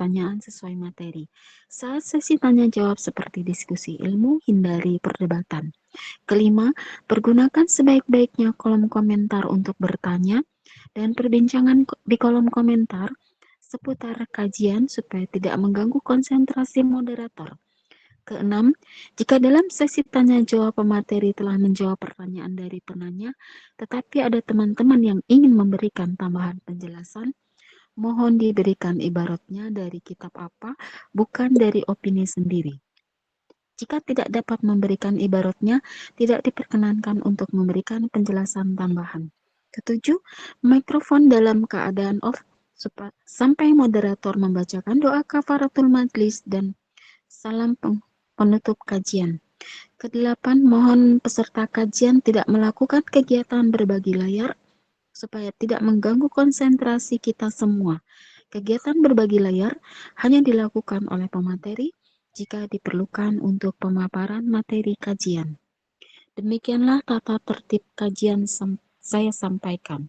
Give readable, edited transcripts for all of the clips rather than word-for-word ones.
pertanyaan sesuai materi. Saat sesi tanya jawab seperti diskusi ilmu, hindari perdebatan. Kelima, pergunakan sebaik-baiknya kolom komentar untuk bertanya dan perbincangan di kolom komentar seputar kajian supaya tidak mengganggu konsentrasi moderator. Keenam, jika dalam sesi tanya jawab pemateri telah menjawab pertanyaan dari penanya, tetapi ada teman-teman yang ingin memberikan tambahan penjelasan, mohon diberikan ibaratnya dari kitab apa, bukan dari opini sendiri. Jika tidak dapat memberikan ibaratnya, tidak diperkenankan untuk memberikan penjelasan tambahan. Ketujuh, mikrofon dalam keadaan off sampai moderator membacakan doa kafaratul majlis dan salam penutup kajian. Kedelapan, mohon peserta kajian tidak melakukan kegiatan berbagi layar supaya tidak mengganggu konsentrasi kita semua. Kegiatan berbagi layar hanya dilakukan oleh pemateri jika diperlukan untuk pemaparan materi kajian. Demikianlah tata tertib kajian saya sampaikan.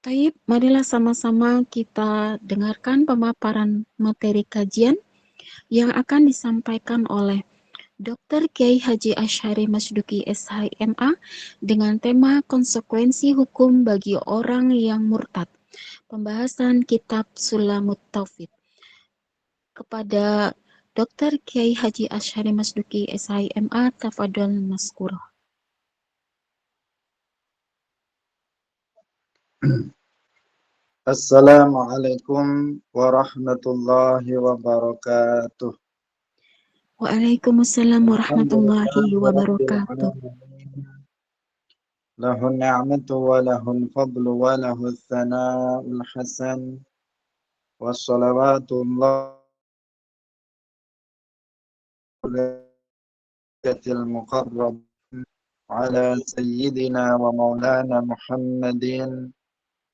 Taib, marilah sama-sama kita dengarkan pemaparan materi kajian yang akan disampaikan oleh Dr. Kiai Haji Asy'ari Masduki SHMA dengan tema konsekuensi hukum bagi orang yang murtad. Pembahasan kitab Sulamut Taufid. Kepada Dr. Kiai Haji Asy'ari Masduki SHMA, tafadhol maskur. Assalamualaikum warahmatullahi wabarakatuh. Waalaikumsalam warahmatullahi Alhamdulillahirabbil wabarakatuh. alamin. Lahun ni'matu wa lahun fadlu wa lahul thana'ul hasan. Wassalawatullah muqarrab ala sayyidina wa maulana Muhammadin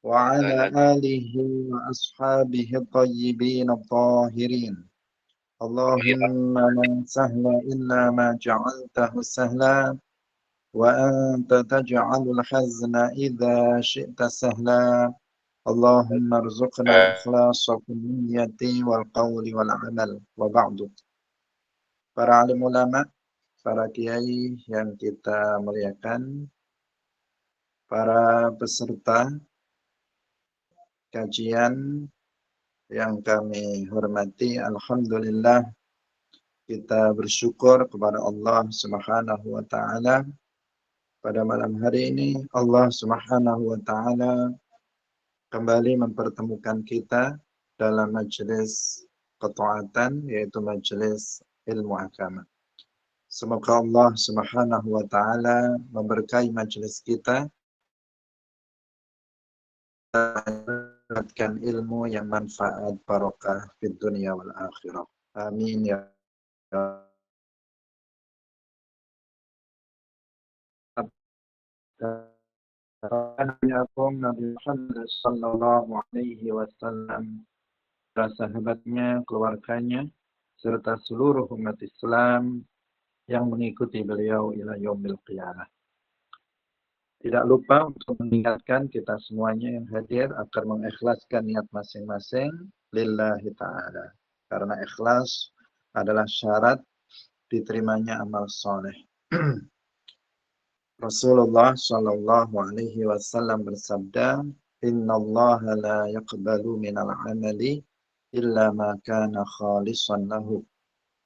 wa ala alihi wa ashabihi tayyibin at-tahirin. Allahumma la sahla illa ma ja'altahu sahla wa anta taj'alul hazna idza syi'ta sahla. Allahumma arzuqna ikhlasa fil niyyati wal qawli wal amal. Wa ba'du. Para alim ulama, para kiai yang kita muliakan, para peserta kajian yang kami hormati, alhamdulillah kita bersyukur kepada Allah Subhanahu wa taala. Pada malam hari ini Allah Subhanahu wa taala kembali mempertemukan kita dalam majelis ketaatan, yaitu majelis ilmu agama. Semoga Allah Subhanahu wa taala memberkahi majelis kita, mendapatkan ilmu yang manfaat barokah di dunia wal akhirah. Amin ya Nabi Muhammad sallallahu alaihi wasallam, para sahabatnya, keluarganya, serta seluruh umat Islam yang mengikuti beliau ila yaumil qiyamah. Tidak lupa untuk mengingatkan kita semuanya yang hadir agar mengikhlaskan niat masing-masing lillahi ta'ala. Karena ikhlas adalah syarat diterimanya amal soleh. Rasulullah Shallallahu Alaihi Wasallam bersabda, Inna Allah la yaqbalu minal amali illa ma kana khalisan lahu.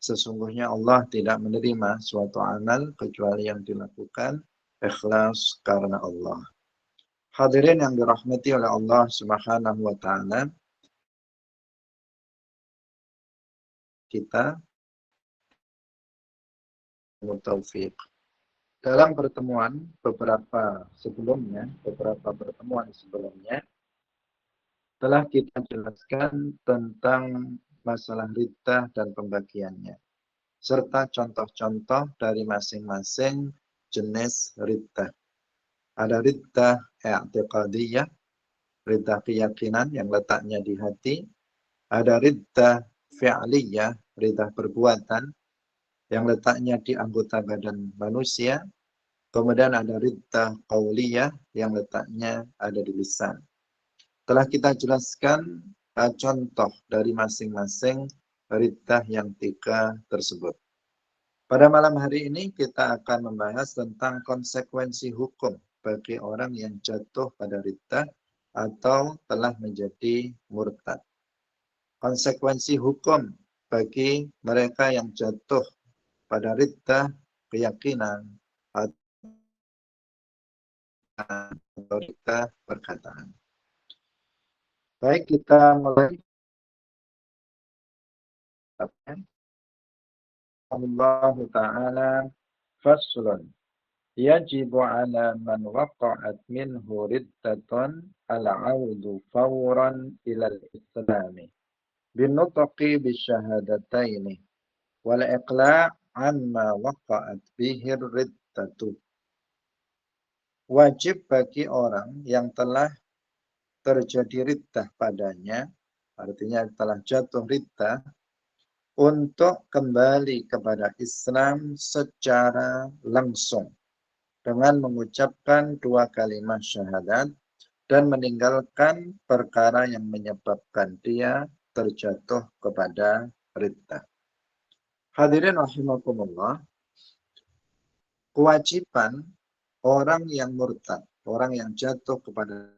Sesungguhnya Allah tidak menerima suatu amal kecuali yang dilakukan ikhlas karena Allah. Hadirin yang dirahmati oleh Allah Subhanahu wa taala, kita taufik. Dalam beberapa pertemuan sebelumnya telah kita jelaskan tentang masalah riddah dan pembagiannya, serta contoh-contoh dari masing-masing jenis riddah. Ada riddah i'tiqadiyah, riddah keyakinan yang letaknya di hati. Ada riddah fi'liyah, riddah perbuatan yang letaknya di anggota badan manusia. Kemudian ada riddah qauliyah yang letaknya ada di lisan. Telah kita jelaskan contoh dari masing-masing riddah yang 3 tersebut. Pada malam hari ini kita akan membahas tentang konsekuensi hukum bagi orang yang jatuh pada riddah atau telah menjadi murtad. Konsekuensi hukum bagi mereka yang jatuh pada riddah keyakinan atau riddah perkataan. Baik, kita mulai. Allah Ta'ala faslun. Yajibu ala man waqa'at minhu riddatun al-'audu fawran ilal islami binutqi bisyahadataini wal iqla' amma waqa'at bihi riddatu. Wajib bagi orang yang telah terjadi riddah padanya, artinya telah jatuh riddah, untuk kembali kepada Islam secara langsung dengan mengucapkan 2 kalimat syahadat dan meninggalkan perkara yang menyebabkan dia terjatuh kepada riddah. Hadirin rahimakumullah, kewajiban orang yang murtad, orang yang jatuh kepada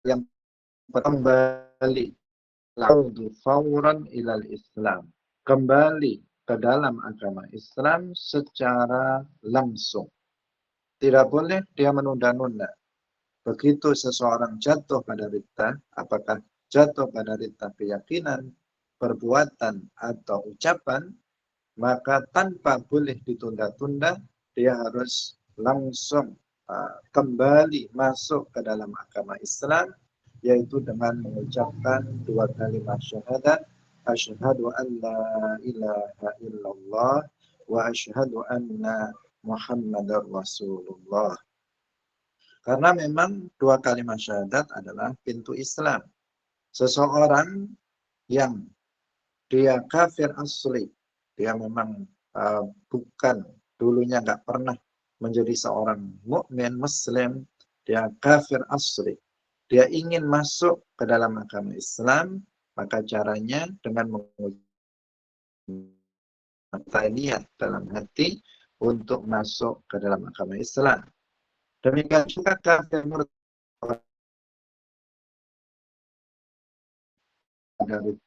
yang kembali laudu fauran ilal Islam, kembali ke dalam agama Islam secara langsung. Tidak boleh dia menunda-nunda. Begitu seseorang jatuh pada riddah, apakah jatuh pada riddah keyakinan, perbuatan, atau ucapan, maka tanpa boleh ditunda-tunda, dia harus langsung kembali masuk ke dalam agama Islam, yaitu dengan mengucapkan 2 kalimat syahadat, asyhadu an la ilaha illallah wa asyhadu anna Muhammadar Rasulullah. Karena memang 2 kalimat syahadat adalah pintu Islam. Seseorang yang dia kafir asli, dia memang bukan, dulunya nggak pernah menjadi seorang mukmin muslim, dia kafir asli, dia ingin masuk ke dalam agama Islam, maka caranya dengan mengucapkan niat dalam hati untuk masuk ke dalam agama Islam. Demikian juga kafir murtad, dari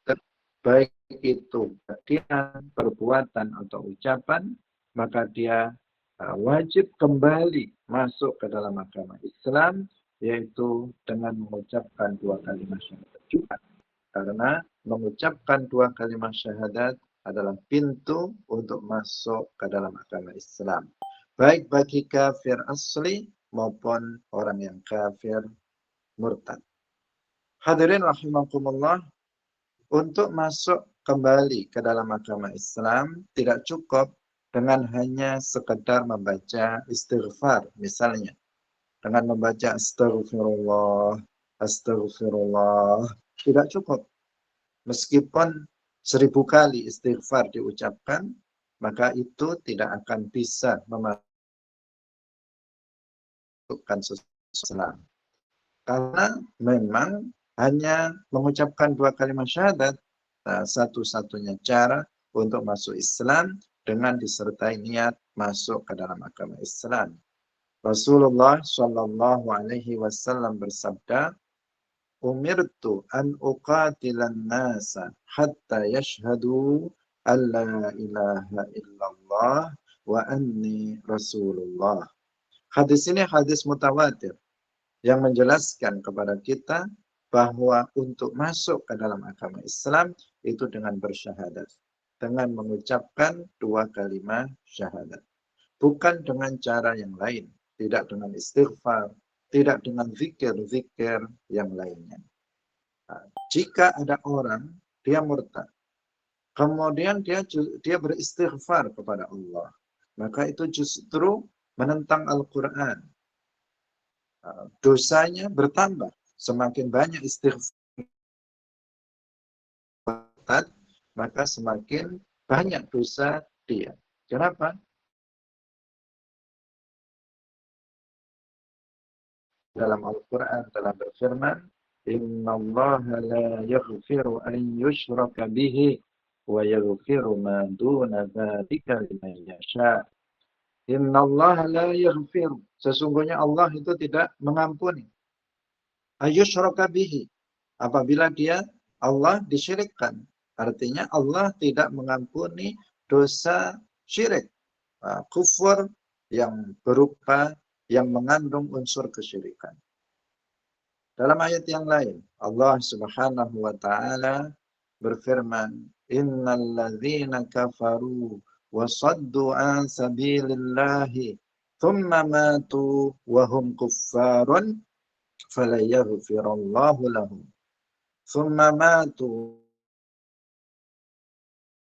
baik itu keyakinan, perbuatan atau ucapan, maka dia wajib kembali masuk ke dalam agama Islam, yaitu dengan mengucapkan 2 kalimat syahadat juga. Karena mengucapkan 2 kalimat syahadat adalah pintu untuk masuk ke dalam agama Islam, baik bagi kafir asli maupun orang yang kafir murtad. Hadirin rahimakumullah, untuk masuk kembali ke dalam agama Islam tidak cukup dengan hanya sekedar membaca istighfar misalnya. Dengan membaca astagfirullah, astagfirullah, tidak cukup. Meskipun 1000 kali istighfar diucapkan, maka itu tidak akan bisa memasukkan seseorang. Karena memang hanya mengucapkan 2 kalimat syahadat satu-satunya cara untuk masuk Islam dengan disertai niat masuk ke dalam agama Islam. Rasulullah Shallallahu Alaihi Wasallam bersabda, "Umirtu an uqatilan nasa hatta yashhadu an la ilaha illallah wa anni Rasulullah." Hadis ini hadis mutawatir yang menjelaskan kepada kita bahwa untuk masuk ke dalam agama Islam itu dengan bersyahadat, dengan mengucapkan 2 kalimat syahadat, bukan dengan cara yang lain, tidak dengan istighfar, tidak dengan zikir-zikir yang lainnya. Nah, jika ada orang dia murtad, kemudian dia beristighfar kepada Allah, maka itu justru menentang Al-Quran. Dosanya bertambah, semakin banyak istighfar, maka semakin banyak dosa dia. Kenapa? Dalam Al-Quran telah berfirman, Innallaha la yaghfiru an yushraka bihi wa yaghfiru ma duna dzalika liman yasha. Innallaha la yaghfiru. Sesungguhnya Allah itu tidak mengampuni. Ayyushraka bihi. Apabila Allah disyirikkan. Artinya Allah tidak mengampuni dosa syirik. Kufur yang berupa yang mengandung unsur kesyirikan. Dalam ayat yang lain, Allah Subhanahu wa taala berfirman, "Innal ladzina kafaru wa saddu an sabilillahi thumma matu wa hum kuffarun fala yaghfirallahu lahum." Thumma matu,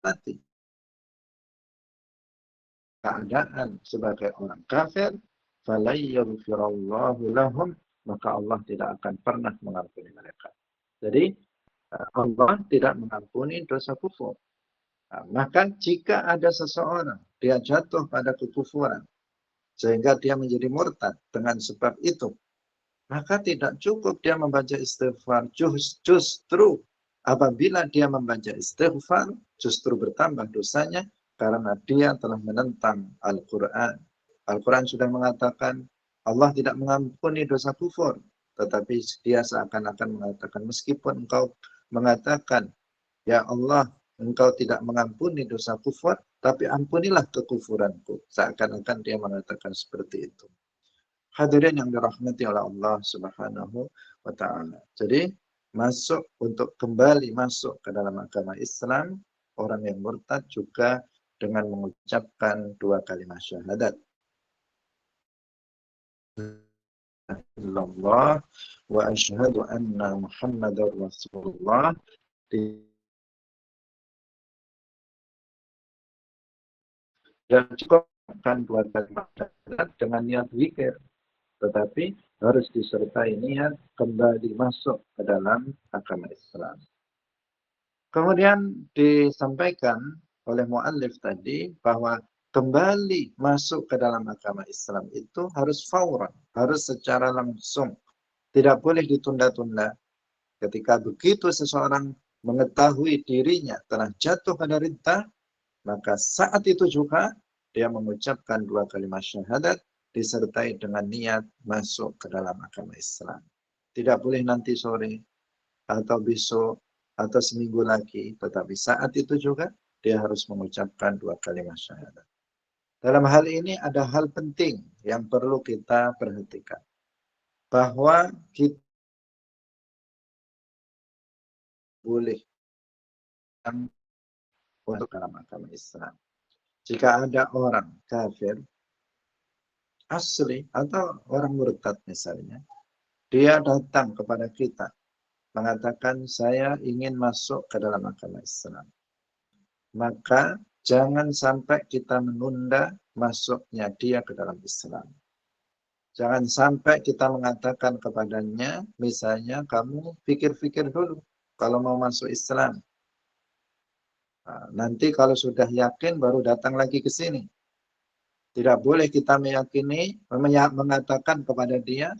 mati keadaan sebagai orang kafir, fala yaghfirallahu lahum, maka Allah tidak akan pernah mengampuni mereka. Jadi Allah tidak mengampuni dosa kufur. Nah, maka jika ada seseorang dia jatuh pada kekufuran sehingga dia menjadi murtad dengan sebab itu, maka tidak cukup dia membaca istighfar. Justru apabila dia membaca istighfar, justru bertambah dosanya karena dia telah menentang Al-Quran. Al-Quran sudah mengatakan Allah tidak mengampuni dosa kufur, tetapi dia seakan-akan mengatakan meskipun engkau mengatakan, ya Allah, engkau tidak mengampuni dosa kufur, tapi ampunilah kekufuranku. Seakan-akan dia mengatakan seperti itu. Hadirin yang dirahmati oleh Allah Subhanahu wa taala. Jadi untuk kembali masuk ke dalam agama Islam, orang yang murtad juga dengan mengucapkan dua kalimat syahadat. Allah wa asyhadu anna Muhammadar Rasulullah. Dan cukup dua kalimat syahadat dengan niat zikir, tetapi harus disertai niat kembali masuk ke dalam agama Islam. Kemudian disampaikan oleh muallif tadi bahwa kembali masuk ke dalam agama Islam itu harus fauran, harus secara langsung, tidak boleh ditunda-tunda. Ketika begitu seseorang mengetahui dirinya telah jatuh pada riddah, maka saat itu juga dia mengucapkan dua kalimat syahadat disertai dengan niat masuk ke dalam agama Islam. Tidak boleh nanti sore atau besok atau seminggu lagi, tetapi saat itu juga dia harus mengucapkan dua kalimat syahadat. Dalam hal ini ada hal penting yang perlu kita perhatikan, bahwa kita boleh untuk dalam agama Islam. Jika ada orang kafir asli atau orang murtad misalnya, dia datang kepada kita mengatakan saya ingin masuk ke dalam agama Islam, maka jangan sampai kita menunda masuknya dia ke dalam Islam. Jangan sampai kita mengatakan kepadanya, misalnya kamu pikir-pikir dulu kalau mau masuk Islam. Nah, nanti kalau sudah yakin baru datang lagi ke sini. Tidak boleh kita mengatakan kepada dia,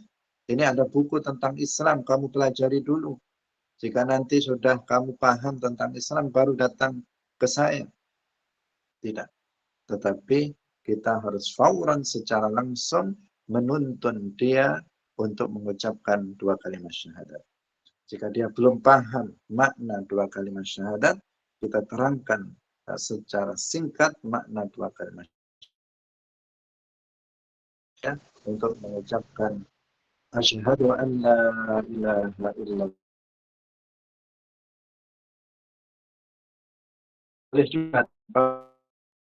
ini ada buku tentang Islam, kamu pelajari dulu. Jika nanti sudah kamu paham tentang Islam, baru datang ke saya. Tidak. Tetapi kita harus fauran secara langsung menuntun dia untuk mengucapkan dua kalimat syahadat. Jika dia belum paham makna dua kalimat syahadat, kita terangkan secara singkat makna dua kalimat syahadat untuk mengucapkan asyhadu an la ilaha illallah. Boleh juga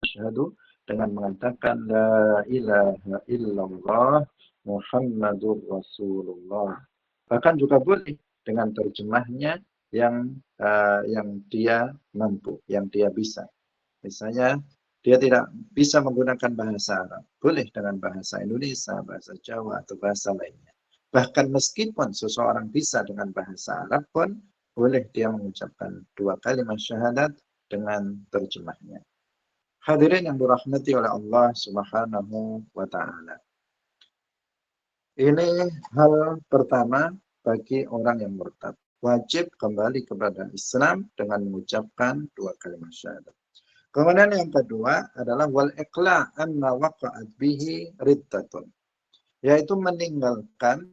asyhadu dengan mengatakan la ilaha illallah Muhammadur Rasulullah. Bahkan juga boleh dengan terjemahnya yang dia mampu, yang dia bisa. Misalnya dia tidak bisa menggunakan bahasa Arab, boleh dengan bahasa Indonesia, bahasa Jawa atau bahasa lainnya. Bahkan meskipun seseorang bisa dengan bahasa Arab pun boleh dia mengucapkan dua kalimat syahadat dengan terjemahnya. Hadirin yang dirahmati oleh Allah Subhanahu wa taala. Ini hal pertama bagi orang yang murtad. Wajib kembali kepada Islam dengan mengucapkan 2 kalimat syahadat. Kemudian yang kedua adalah wal iqla amma waqa'at bihi riddatun, yaitu meninggalkan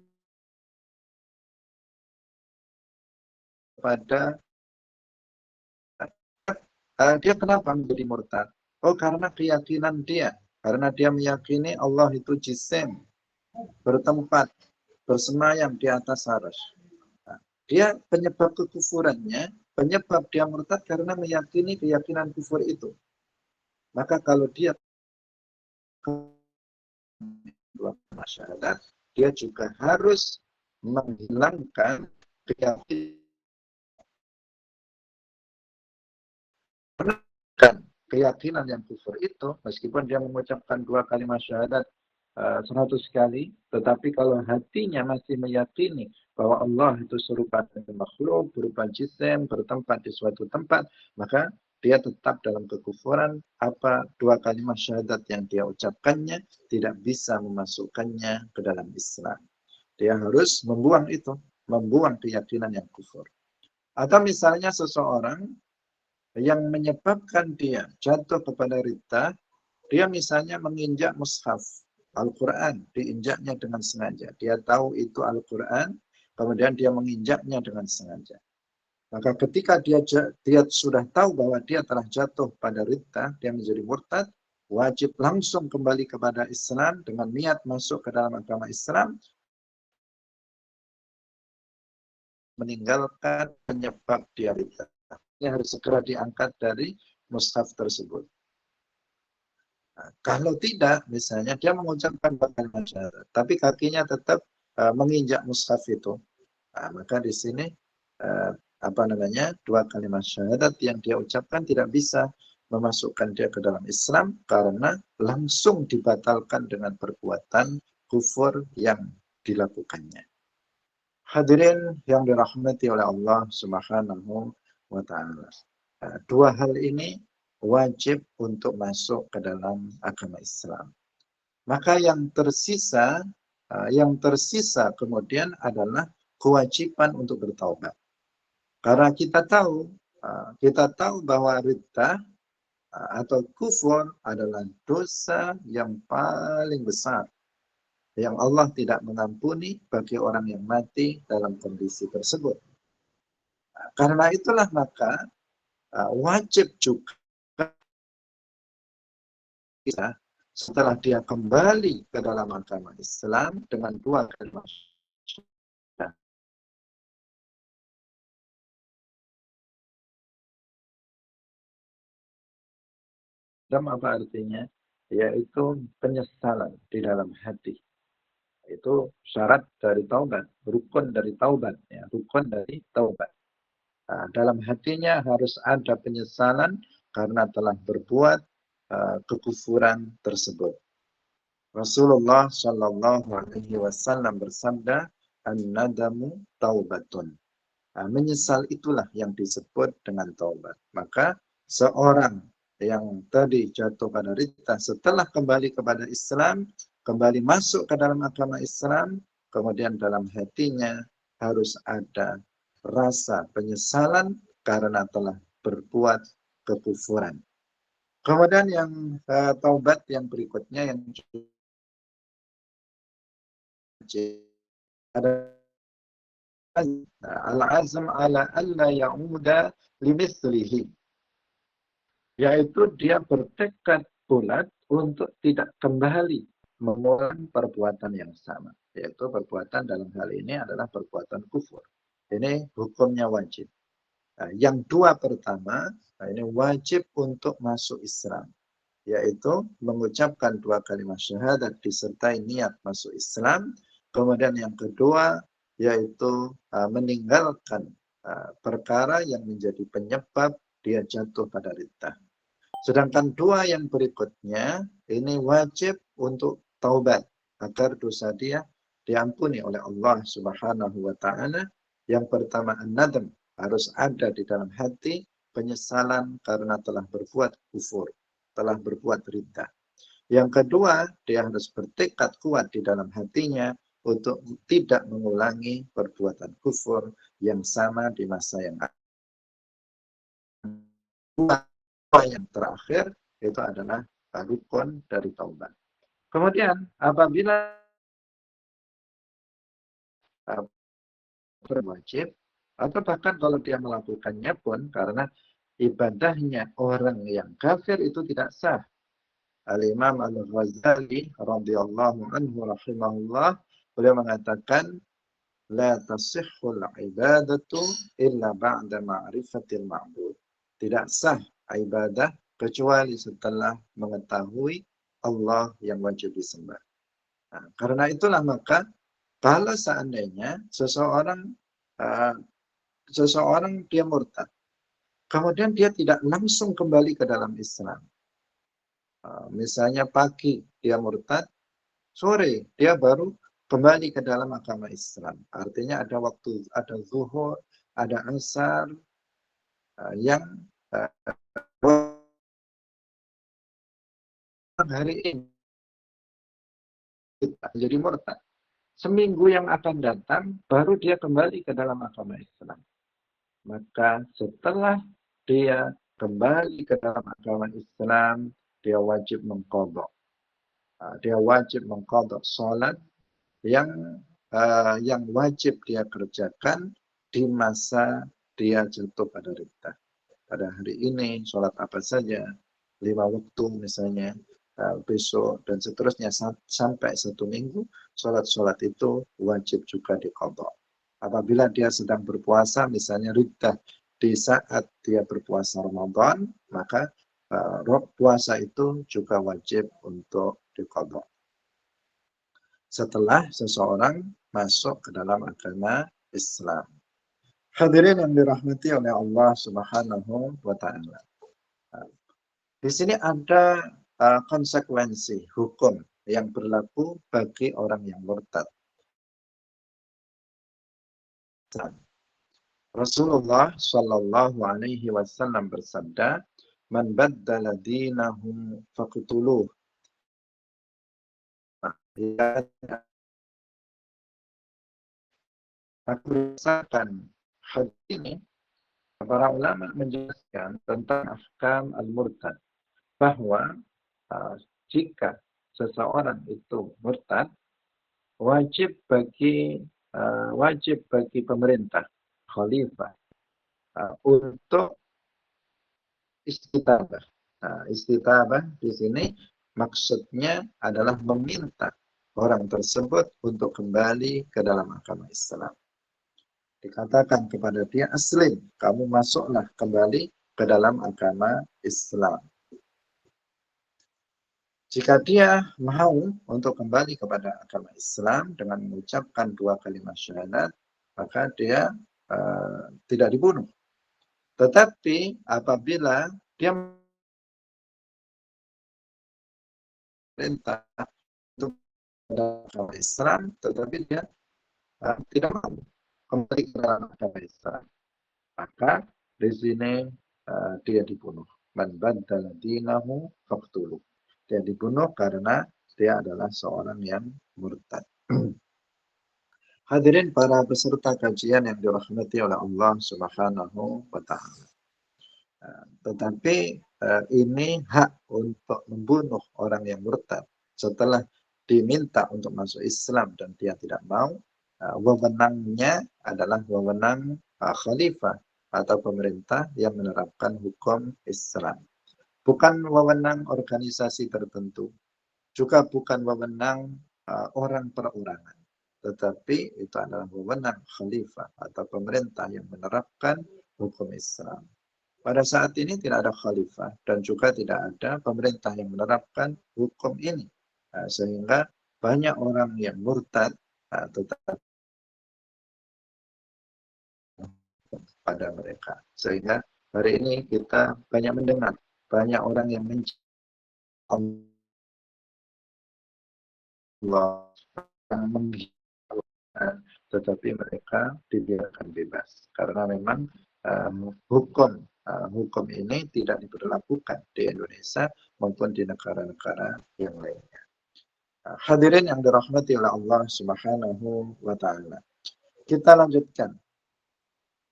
pada dia kenapa menjadi murtad? Oh, karena keyakinan dia. Karena dia meyakini Allah itu jisim, bertempat, bersemayam di atas arsy. Nah, dia penyebab kekufurannya, penyebab dia murtad karena meyakini keyakinan kufur itu. Maka kalau dia dua syahadat, dia juga harus menghilangkan keyakinan yang kufur itu, meskipun dia mengucapkan 2 kalimat syahadat 100 kali, tetapi kalau hatinya masih meyakini bahwa Allah itu serupa dengan makhluk, berupa jisim, bertempat di suatu tempat, maka dia tetap dalam kekufuran. 2 kalimat syahadat yang dia ucapkannya tidak bisa memasukkannya ke dalam Islam. Dia harus membuang itu, membuang keyakinan yang kufur. Atau misalnya seseorang yang menyebabkan dia jatuh kepada riddah, dia misalnya menginjak mushaf Al-Quran, diinjaknya dengan sengaja. Dia tahu itu Al-Quran, kemudian dia menginjaknya dengan sengaja. Maka ketika dia sudah tahu bahwa dia telah jatuh pada riddah, dia menjadi murtad, wajib langsung kembali kepada Islam dengan niat masuk ke dalam agama Islam, meninggalkan penyebab dia riddah. Ini harus segera diangkat dari mushaf tersebut. Nah, kalau tidak, misalnya dia mengucapkan kalimat syahadat, tapi kakinya tetap menginjak mushaf itu, nah, maka di sini 2 kalimat syahadat yang dia ucapkan tidak bisa memasukkan dia ke dalam Islam karena langsung dibatalkan dengan perbuatan kufur yang dilakukannya. Hadirin yang dirahmati oleh Allah Subhanahu wa Ta'ala. 2 hal ini wajib untuk masuk ke dalam agama Islam. Maka yang tersisa kemudian adalah kewajiban untuk bertaubat. Karena kita tahu bahwa riddah atau kufur adalah dosa yang paling besar yang Allah tidak mengampuni bagi orang yang mati dalam kondisi tersebut. Karena itulah maka wajib juga setelah dia kembali ke dalam agama Islam dengan 2 kalimat syahadat. Apa artinya? Yaitu penyesalan di dalam hati. Itu syarat dari taubat, rukun dari taubat, ya, rukun dari taubat. Nah, dalam hatinya harus ada penyesalan karena telah berbuat kekufuran tersebut. Rasulullah Shallallahu Alaihi Wasallam bersabda, "An-nadamu taubatun." Nah, menyesal itulah yang disebut dengan taubat. Maka seorang yang tadi jatuh pada riddah setelah kembali kepada Islam, kembali masuk ke dalam agama Islam, kemudian dalam hatinya harus ada rasa penyesalan karena telah berbuat kekufuran. Kemudian yang taubat yang berikutnya yang ada al-azm ala alla ya'uda limithlihi, yaitu dia bertekad bulat untuk tidak kembali mengulang perbuatan yang sama, yaitu perbuatan dalam hal ini adalah perbuatan kufur. Ini hukumnya wajib. Nah, yang 2 pertama, ini wajib untuk masuk Islam, yaitu mengucapkan 2 kalimat syahadat disertai niat masuk Islam. Kemudian yang kedua, yaitu meninggalkan perkara yang menjadi penyebab dia jatuh pada riddah. Sedangkan 2 yang berikutnya, ini wajib untuk taubat, agar dosa dia diampuni oleh Allah Subhanahu wa Ta'ala. Yang pertama, an-nadam, harus ada di dalam hati penyesalan karena telah berbuat kufur, telah berbuat riddah. Yang kedua, dia harus bertekad kuat di dalam hatinya untuk tidak mengulangi perbuatan kufur yang sama di masa yang akan. Yang terakhir itu adalah rukun dari taubat. Kemudian apabila berwajib, atau bahkan kalau dia melakukannya pun karena ibadahnya orang yang kafir itu tidak sah. Al-Imam Al-Ghazali radhiyallahu anhu rahimahullah, beliau mengatakan la tasihhul ibadatu illa ba'da ma'rifatil ma'bud. Tidak sah ibadah kecuali setelah mengetahui Allah yang wajib disembah. Nah, karena itulah maka kalau seandainya seseorang dia murtad, kemudian dia tidak langsung kembali ke dalam Islam. Misalnya pagi dia murtad, sore dia baru kembali ke dalam agama Islam. Artinya ada waktu, ada zuhur, ada asar yang hari ini jadi murtad. Seminggu yang akan datang baru dia kembali ke dalam agama Islam. Maka setelah dia kembali ke dalam agama Islam, dia wajib mengqadha. Dia wajib mengqadha salat yang wajib dia kerjakan di masa dia jatuh pada riddah. Pada hari ini sholat apa saja, 5 waktu misalnya, besok dan seterusnya sampai 1 minggu, sholat-sholat itu wajib juga diqadha. Apabila dia sedang berpuasa, misalnya riddah di saat dia berpuasa Ramadan, maka puasa itu juga wajib untuk diqadha setelah seseorang masuk ke dalam agama Islam. Hadirin yang dirahmati oleh Allah Subhanahu wa taala. Di sini ada konsekuensi hukum yang berlaku bagi orang yang murtad. Rasulullah Shallallahu alaihi wasallam bersabda, "Man baddala dinahu faqtuluh." Berdasarkan hadis ini, para ulama menjelaskan tentang ahkam al-murtad, bahwa jika seseorang itu murtad, wajib bagi pemerintah khalifah untuk istitabah. Istitabah di sini maksudnya adalah meminta orang tersebut untuk kembali ke dalam agama Islam. Dikatakan kepada dia, aslim, kamu masuklah kembali ke dalam agama Islam. Jika dia mau untuk kembali kepada agama Islam dengan mengucapkan 2 kalimat syahadat, maka dia tidak dibunuh. Tetapi apabila dia perintah untuk agama Islam, tetapi dia tidak mau kembali ke dalam agama Islam, maka di sini dia dibunuh. Man baddala dinahu faqtuluh. Dia dibunuh karena dia adalah seorang yang murtad. Hadirin para peserta kajian yang dirahmati oleh Allah Subhanahu wa taala. Tetapi ini hak untuk membunuh orang yang murtad setelah diminta untuk masuk Islam dan dia tidak mau, wewenangnya adalah wewenang khalifah atau pemerintah yang menerapkan hukum Islam. Bukan wewenang organisasi tertentu, juga bukan wewenang orang perorangan, tetapi itu adalah wewenang khalifah atau pemerintah yang menerapkan hukum Islam. Pada saat ini tidak ada khalifah dan juga tidak ada pemerintah yang menerapkan hukum ini, sehingga banyak orang yang murtad tetap pada mereka. Sehingga hari ini kita banyak mendengar banyak orang yang mencari Allah yang tetapi mereka dibiarkan bebas karena memang hukum ini tidak diberlakukan di Indonesia maupun di negara-negara yang lainnya. Hadirin yang dirahmati oleh Allah Subhanahu wa taala. Kita lanjutkan.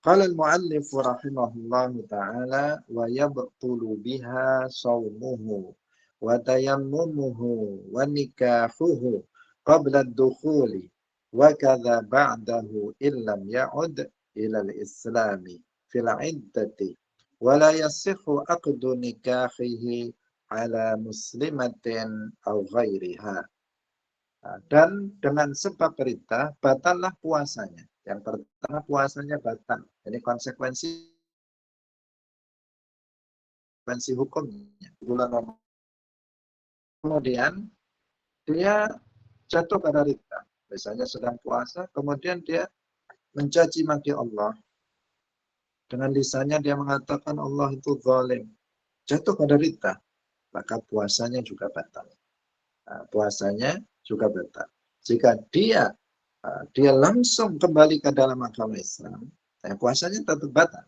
Qala al-muallif rahimahullahu ta'ala wa yabtulu biha sawmuhu wa tayammumuhu wa nikahuhu qabla ad-dukhuli wa kadha ba'dahu illam ya'ud ila al-islami fil 'iddati wa la yasihhu aqdu nikahihi ala muslimatin aw ghairiha. Dan dengan sebab perintah batallah puasanya. Yang pertama puasanya batal. Ini konsekuensi hukumnya. Bulan Ramadan. Kemudian dia jatuh pada ridha. Misalnya sedang puasa, kemudian dia mencaci maki Allah. Dengan lisannya dia mengatakan Allah itu zalim. Jatuh pada ridha. Maka puasanya juga batal. Puasanya juga batal. Jika dia langsung kembali ke dalam agama Islam, puasanya tetap batal.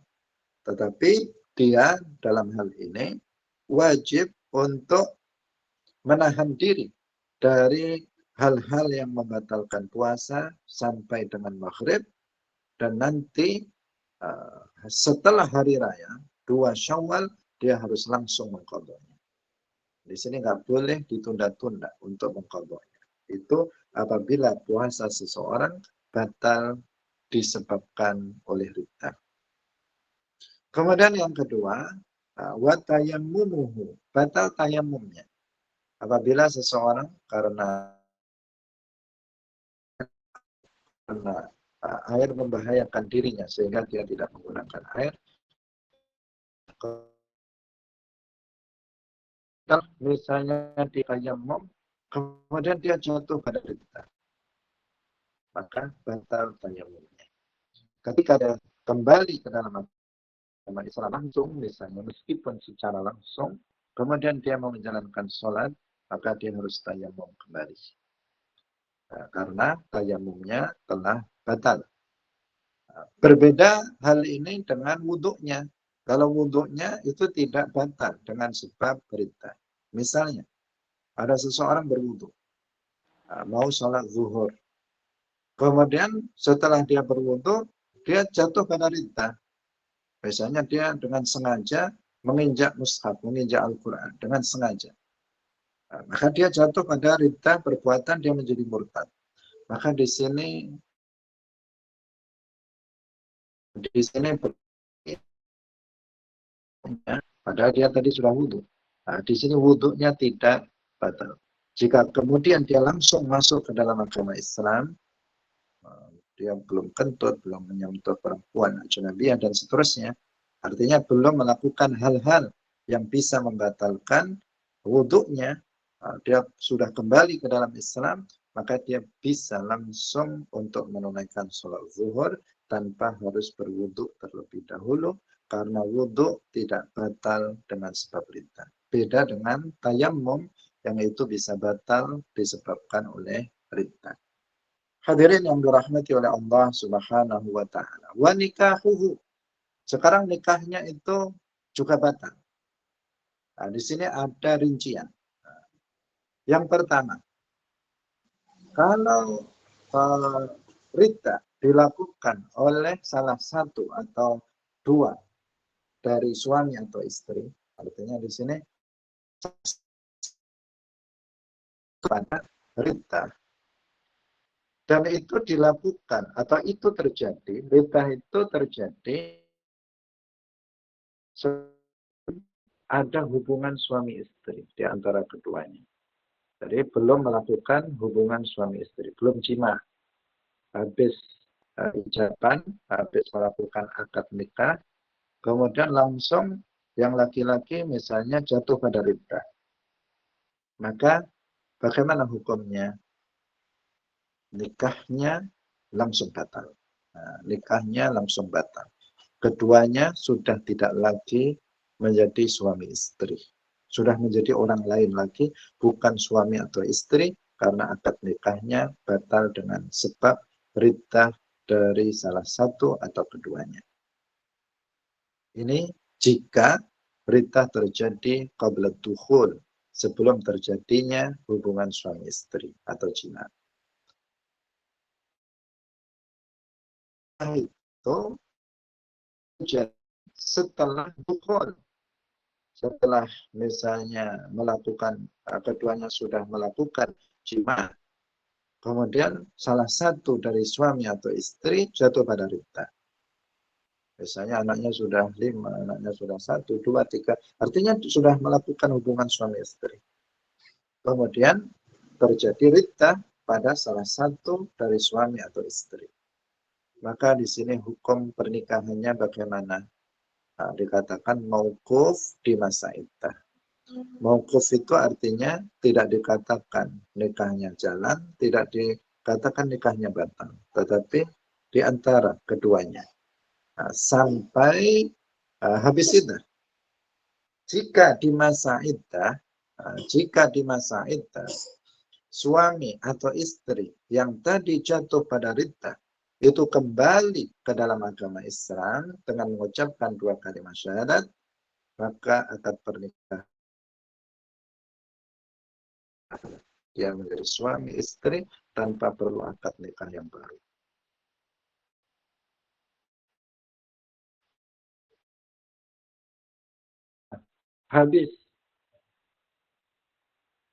Tetapi dia dalam hal ini wajib untuk menahan diri dari hal-hal yang membatalkan puasa sampai dengan maghrib, dan nanti setelah hari raya 2 Syawal dia harus langsung mengqadhanya. Di sini nggak boleh ditunda-tunda untuk mengqadhanya. Itu apabila puasa seseorang batal disebabkan oleh ridha. Kemudian yang kedua, wa tayammumuhu, batal tayamumnya. Apabila seseorang karena air membahayakan dirinya sehingga dia tidak menggunakan air, misalnya di tayamum, kemudian dia jatuh pada ridha, maka batal tayamumnya. Ketika dia kembali ke dalam agama Islam langsung, misalnya meskipun secara langsung, kemudian dia mau menjalankan sholat, maka dia harus tayamum kembali. Karena tayamumnya telah batal. Berbeda hal ini dengan wuduknya. Kalau wuduknya itu tidak batal dengan sebab perintah. Misalnya, ada seseorang berwuduk, mau sholat zuhur. Kemudian setelah dia berwuduk, dia jatuh pada ridha. Misalnya dia dengan sengaja menginjak mushaf, menginjak Al-Quran, dengan sengaja. Maka dia jatuh pada ridha perbuatan, dia menjadi murtad. Maka di sini padahal dia tadi sudah wudhu. Di sini wudhunya tidak batal. Jika kemudian dia langsung masuk ke dalam agama Islam, dia belum kentut, belum menyentuh perempuan ajnabiyah dan seterusnya, artinya belum melakukan hal-hal yang bisa membatalkan wudhunya, dia sudah kembali ke dalam Islam, maka dia bisa langsung untuk menunaikan sholat zuhur tanpa harus berwudhu terlebih dahulu, karena wudhu tidak batal dengan sebab perintah. Beda dengan tayamum yang itu bisa batal disebabkan oleh perintah. Hadirin yang dirahmati oleh Allah Subhanahu wa taala. Wa nikahuhu. Sekarang nikahnya itu juga batal. Nah, di sini ada rincian. Yang pertama, kalau ridha dilakukan oleh salah satu atau dua dari suami atau istri, artinya di sini pada ridha, dan itu dilakukan atau itu terjadi, ridha itu terjadi ada hubungan suami istri di antara keduanya. Jadi belum melakukan hubungan suami istri, belum jima. Habis ijaban, habis melakukan akad nikah, kemudian langsung yang laki-laki misalnya jatuh pada ridha. Maka bagaimana hukumnya? Nikahnya langsung batal. Nikahnya langsung batal. Keduanya sudah tidak lagi menjadi suami istri. Sudah menjadi orang lain lagi, bukan suami atau istri, karena akad nikahnya batal dengan sebab ridha dari salah satu atau keduanya. Ini jika ridha terjadi qabla dukhul, sebelum terjadinya hubungan suami istri atau jima. Itu setelah dukhul, setelah misalnya melakukan, keduanya sudah melakukan jima, kemudian salah satu dari suami atau istri jatuh pada riddah. Misalnya anaknya sudah 5, anaknya sudah 1, 2, 3, artinya sudah melakukan hubungan suami istri. Kemudian terjadi riddah pada salah satu dari suami atau istri. Maka di sini hukum pernikahannya bagaimana? Nah, dikatakan mauquf di masa iddah. Mauquf itu artinya tidak dikatakan nikahnya jalan, tidak dikatakan nikahnya batal, tetapi di antara keduanya. Nah, sampai habis iddah. Jika di masa iddah, suami atau istri yang tadi jatuh pada riddah itu kembali ke dalam agama Islam dengan mengucapkan 2 kalimat syahadat, maka akad pernikahan dia menjadi suami istri tanpa perlu akad nikah yang baru. Habis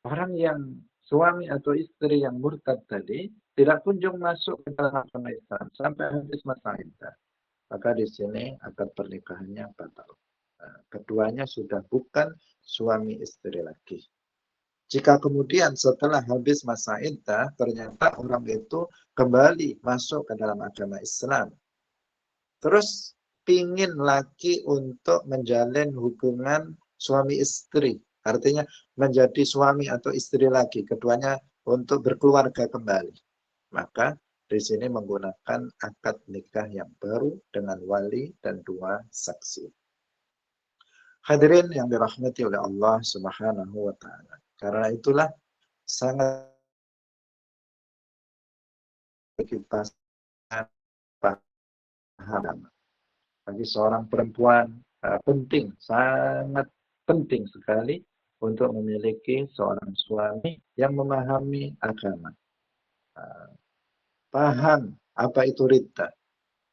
orang yang suami atau istri yang murtad tadi tidak kunjung masuk ke dalam agama Islam sampai habis masa iddah, maka di sini akad pernikahannya batal. Nah, keduanya sudah bukan suami istri lagi. Jika kemudian setelah habis masa iddah ternyata orang itu kembali masuk ke dalam agama Islam, terus pingin lagi untuk menjalin hubungan suami istri, artinya menjadi suami atau istri lagi, keduanya untuk berkeluarga kembali, maka di sini menggunakan akad nikah yang baru dengan wali dan 2 saksi. Hadirin yang dirahmati oleh Allah Subhanahu wa taala. Karena itulah sangat kita paham bagi seorang perempuan penting, sangat penting sekali untuk memiliki seorang suami yang memahami agama. Paham apa itu riddah,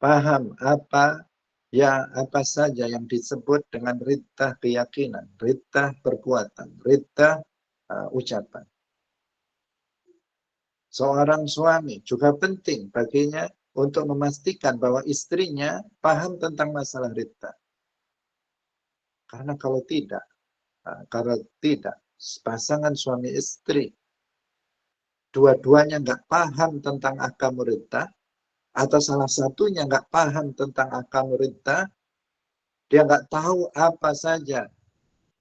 paham apa saja yang disebut dengan riddah keyakinan, riddah perbuatan, riddah ucapan. Seorang suami juga penting baginya untuk memastikan bahwa istrinya paham tentang masalah riddah. Karena kalau tidak, pasangan suami istri dua-duanya nggak paham tentang ahkam riddah, atau salah satunya nggak paham tentang ahkam riddah, dia nggak tahu apa saja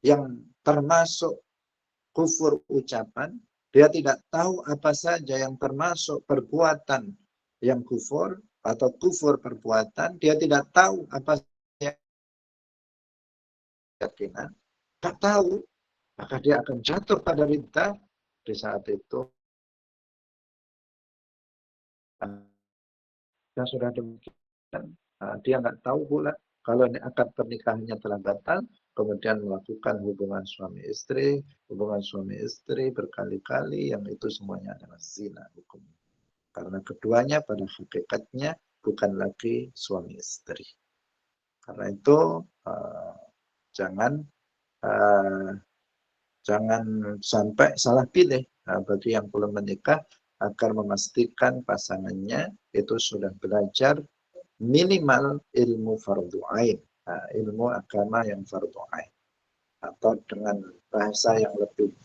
yang termasuk kufur ucapan, dia tidak tahu apa saja yang termasuk perbuatan yang kufur atau kufur perbuatan, dia tidak tahu apa yang keyakinan, nggak tahu, maka dia akan jatuh pada riddah. Di saat itu yang sudah demikian, dia nggak tahu pula kalau akad pernikahannya telah batal, kemudian melakukan hubungan suami istri berkali-kali, yang itu semuanya adalah zina hukumnya. Karena keduanya pada hakikatnya bukan lagi suami istri. Karena itu jangan sampai salah pilih bagi yang belum menikah, agar memastikan pasangannya itu sudah belajar minimal ilmu fardu ain, ilmu agama yang fardu ain, atau dengan bahasa yang lebih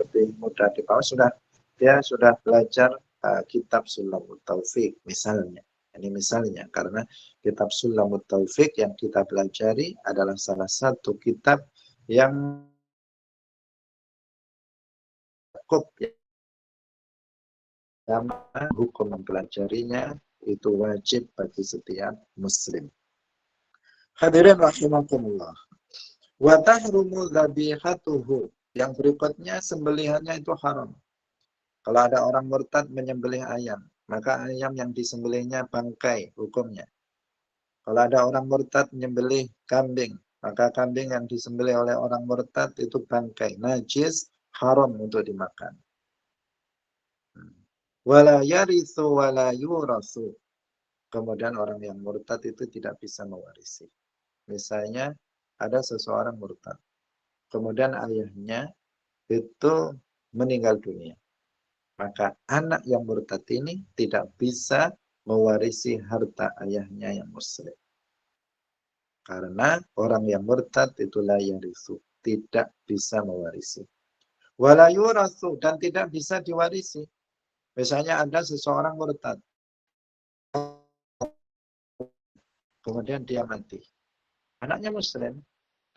lebih mudah dipahami, dia sudah belajar kitab Sulamut Taufik misalnya. Ini misalnya, karena kitab Sulamut Taufik yang kita pelajari adalah salah satu kitab yang cukup hukum mempelajarinya itu wajib bagi setiap muslim. Hadirin rahimakumullah. Wa tahrumu dzabihatuhu. Yang berikutnya sembelihannya itu haram. Kalau ada orang murtad menyembelih ayam, maka ayam yang disembelihnya bangkai hukumnya. Kalau ada orang murtad menyembelih kambing, Maka kambing yang disembelih oleh orang murtad itu bangkai, najis, haram untuk dimakan. Wala yarithu wala yurasu. Kemudian orang yang murtad itu tidak bisa mewarisi. Misalnya ada seseorang murtad. Kemudian ayahnya itu meninggal dunia. Maka anak yang murtad ini tidak bisa mewarisi harta ayahnya yang muslim. Karena orang yang murtad itu la yarisu, tidak bisa mewarisi. Wala yurasu, dan tidak bisa diwarisi. Misalnya ada seseorang murtad, kemudian dia mati. Anaknya muslim,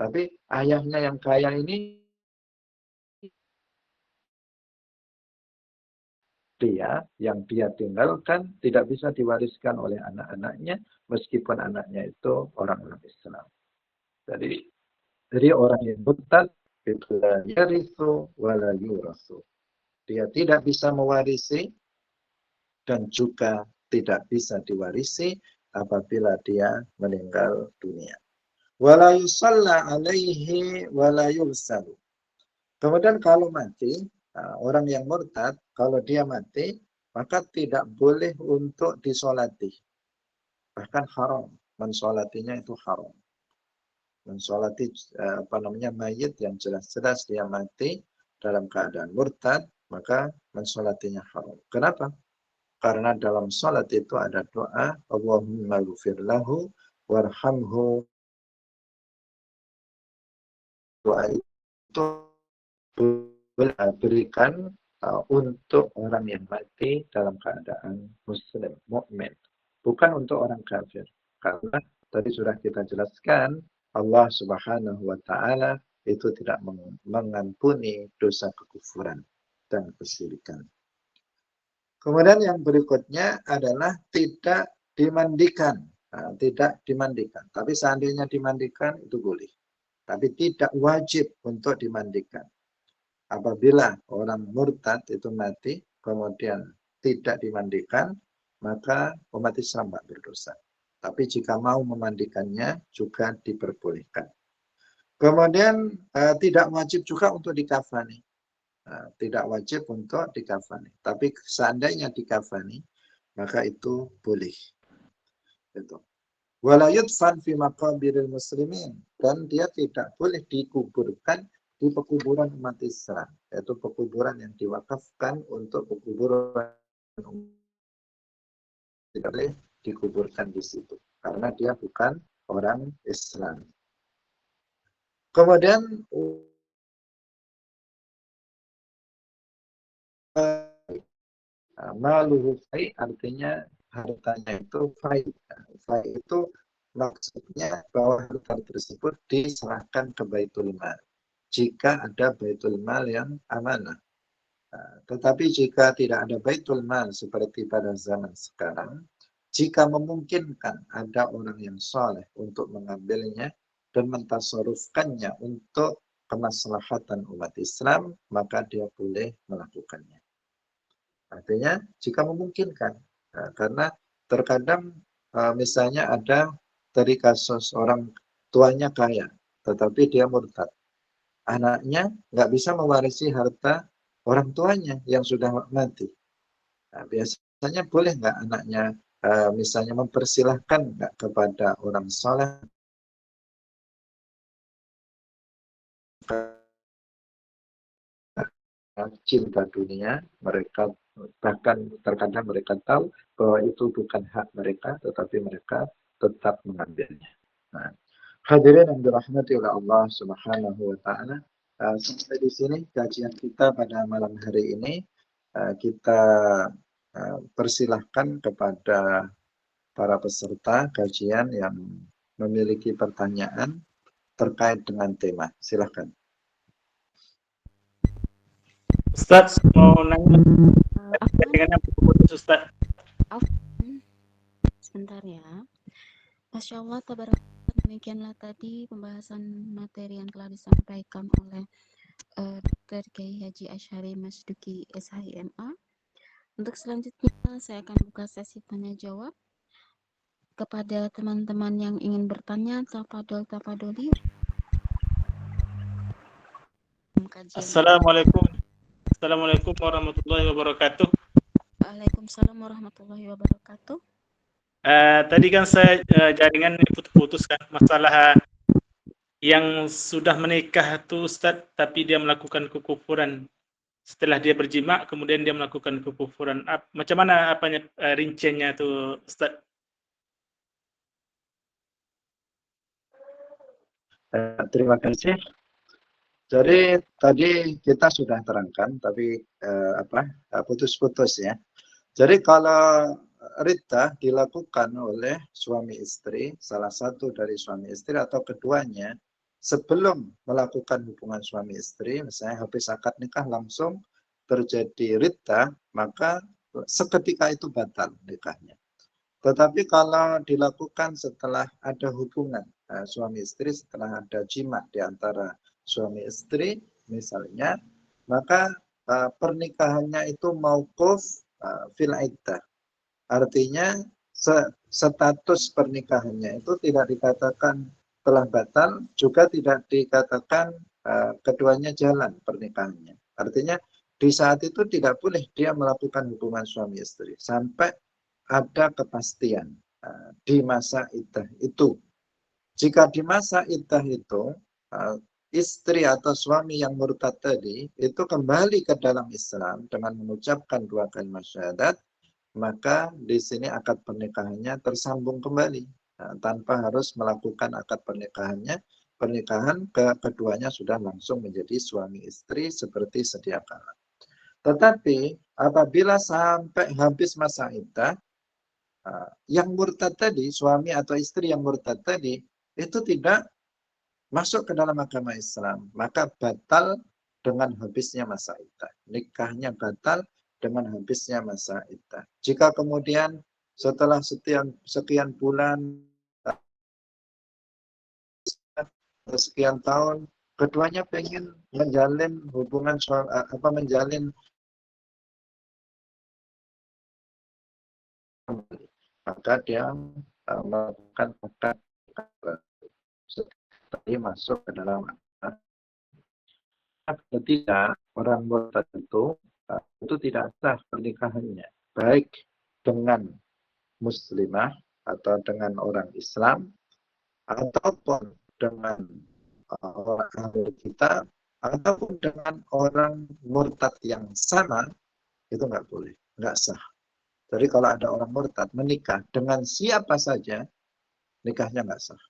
tapi ayahnya yang kaya ini yang dia tinggalkan tidak bisa diwariskan oleh anak-anaknya meskipun anaknya itu orang-orang Islam. Jadi orang yang murtad itu la yarithu wala yurasu. Dia tidak bisa mewarisi dan juga tidak bisa diwarisi apabila dia meninggal dunia. Wala yusalla alaihi wala yursalu. Kemudian kalau mati, orang yang murtad, kalau dia mati, maka tidak boleh untuk disolati. Bahkan haram. Mensolatinya itu haram. Mensolati mayit yang jelas-jelas dia mati dalam keadaan murtad, maka mensolatinya haram. Kenapa? Karena dalam sholat itu ada doa, Allahumma ghfir lahu warhamhu. Doa itu berikan untuk orang yang mati dalam keadaan muslim, mukmin, bukan untuk orang kafir. Karena tadi sudah kita jelaskan, Allah Subhanahu wa taala itu tidak mengampuni dosa kekufuran dan kesyirikan. Kemudian yang berikutnya adalah tidak dimandikan. Nah, tidak dimandikan. Tapi seandainya dimandikan itu boleh. Tapi tidak wajib untuk dimandikan. Apabila orang murtad itu mati, kemudian tidak dimandikan, maka umat Islam tidak berdosa. Tapi jika mau memandikannya juga diperbolehkan. Kemudian tidak wajib juga untuk dikafani. Tidak wajib untuk dikafani. Tapi seandainya dikafani, maka itu boleh. Itu. Wala yudfan fi maqabiril muslimin, dan dia tidak boleh dikuburkan di pekuburan umat Islam, yaitu pekuburan yang diwakafkan untuk pekuburan tidak boleh dikuburkan di situ karena dia bukan orang Islam. Kemudian maluhu fai artinya hartanya itu fai. Fai itu maksudnya bahwa harta tersebut diserahkan ke Baitul Mal jika ada Baitul Mal yang amanah. Tetapi jika tidak ada Baitul Mal seperti pada zaman sekarang, jika memungkinkan ada orang yang soleh untuk mengambilnya dan mentasarufkannya untuk kemaslahatan umat Islam, maka dia boleh melakukannya. Artinya jika memungkinkan, karena terkadang misalnya ada dari kasus orang tuanya kaya, tetapi dia murtad. Anaknya nggak bisa mewarisi harta orang tuanya yang sudah mati. Nah, biasanya boleh nggak anaknya misalnya mempersilahkan nggak kepada orang soleh cinta dunia, mereka bahkan terkadang mereka tahu bahwa itu bukan hak mereka, tetapi mereka tetap mengambilnya. Nah, hadirin yang dirahmati oleh Allah Subhanahu wa taala, sampai di sini kajian kita pada malam hari ini. Kita persilahkan kepada para peserta kajian yang memiliki pertanyaan terkait dengan tema. Silahkan. Ustadz mau nanya Afwan, dengan yang putus Ustadz. sebentar ya. Masya Allah, tabarakallah, demikianlah tadi pembahasan materi yang telah disampaikan oleh Dr. Kiai Haji Asyari Masduki SHIMA. Untuk selanjutnya, saya akan buka sesi tanya jawab kepada teman-teman yang ingin bertanya. Tafadol, tafadoli. kajian. Assalamualaikum. Assalamualaikum warahmatullahi wabarakatuh. Waalaikumsalam warahmatullahi wabarakatuh. Tadi kan saya jaringan putus-putus kan masalah yang sudah menikah tuh Ustaz, tapi dia melakukan kekufuran. Setelah dia berjima, kemudian dia melakukan kekufuran. Macam mana apanya rinciannya tuh Ustaz? Terima kasih. Jadi tadi kita sudah terangkan, tapi putus-putus ya. Jadi kalau riddah dilakukan oleh suami istri, salah satu dari suami istri atau keduanya, sebelum melakukan hubungan suami istri, misalnya habis akad nikah langsung terjadi riddah, maka seketika itu batal nikahnya. Tetapi kalau dilakukan setelah ada hubungan suami istri, setelah ada jima di antara suami istri, misalnya, maka pernikahannya itu mauquf fil iddah. Artinya status pernikahannya itu tidak dikatakan telah batal, juga tidak dikatakan keduanya jalan pernikahannya. Artinya di saat itu tidak boleh dia melakukan hubungan suami istri sampai ada kepastian di masa iddah itu. Jika di masa iddah itu istri atau suami yang murtad tadi itu kembali ke dalam Islam dengan mengucapkan dua kalimat syahadat, maka di sini akad pernikahannya tersambung kembali tanpa harus melakukan akad pernikahan keduanya sudah langsung menjadi suami istri seperti sedia kala. Tetapi apabila sampai habis masa iddah, yang murtad tadi, suami atau istri yang murtad tadi, itu tidak masuk ke dalam agama Islam, maka batal dengan habisnya masa iddah. Nikahnya batal dengan habisnya masa iddah. Jika kemudian setelah sekian bulan, sekian tahun, keduanya pengen menjalin hubungan menjalin, maka dia melakukan akad tadi masuk ke dalam ketika orang murtad itu tidak sah pernikahannya, baik dengan muslimah atau dengan orang Islam ataupun dengan orang ahli kitab ataupun dengan orang murtad yang sama, itu nggak boleh, nggak sah. Jadi kalau ada orang murtad menikah dengan siapa saja, nikahnya nggak sah.